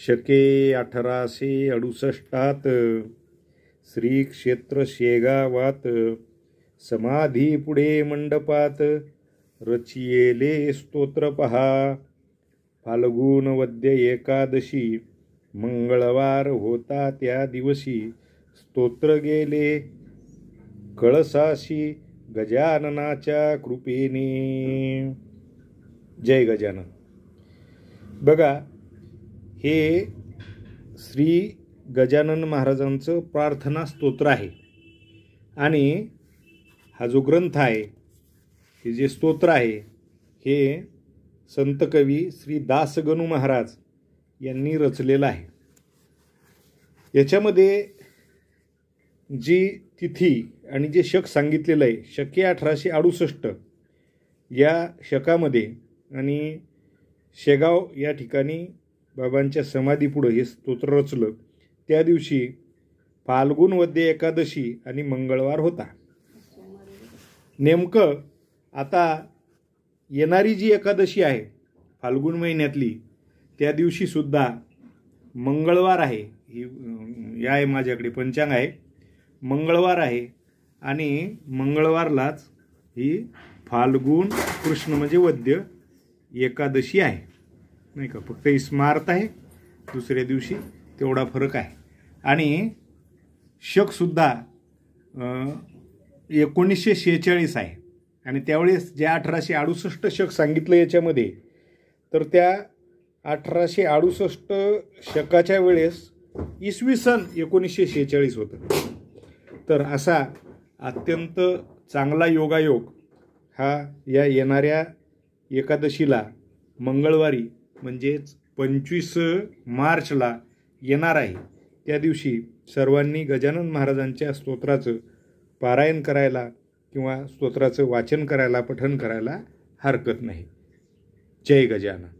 शके 1868 श्री क्षेत्र शेगावात समाधी पुढे मंडपात रचियेले स्तोत्र पहा. फाल्गुन वद्य एकादशी मंगळवार होता त्या दिवशी स्तोत्र गेले कळसाशी गजाननाच्या कृपेने. जय गजानन. बघा, हे श्री गजानन महाराजांचं प्रार्थना स्तोत्र आहे आणि हा जो ग्रंथ आहे, हे जे स्तोत्र आहे, हे संत कवी श्री दासगणू महाराज यांनी रचलेलं आहे. याच्यामध्ये जी तिथी आणि जे शक सांगितलेलं आहे, शके 1868 या शकामध्ये आणि शेगाव या ठिकाणी बाबांच्या समाधीपुढं हे स्तोत्र रचलं. त्या दिवशी फाल्गुन वद्य एकादशी आणि मंगळवार होता. नेमकं आता येणारी जी एकादशी आहे फाल्गुन महिन्यातली, त्या दिवशी सुद्धा मंगळवार आहे. ही आहे माझ्याकडे पंचांग आहे, मंगळवार आहे आणि मंगळवारलाच ही फाल्गुन कृष्ण म्हणजे वद्य एकादशी आहे, नाही का. फक्त स्मार्त आहे दुसऱ्या दिवशी, तेवढा फरक आहे. आणि शकसुद्धा 1946 आहे आणि त्यावेळेस जे 1868 शक सांगितलं याच्यामध्ये, तर त्या 1868 शकाच्या वेळेस इसवी सन 1946 होतं. तर असा अत्यंत चांगला योगायोग हा या येणाऱ्या एकादशीला मंगळवारी म्हणजेच 25 मार्चला येणार आहे. त्या दिवशी सर्वांनी गजानन महाराजांच्या स्तोत्राचं पारायण करायला किंवा स्तोत्राचं वाचन करायला, पठण करायला हरकत नाही. जय गजानन.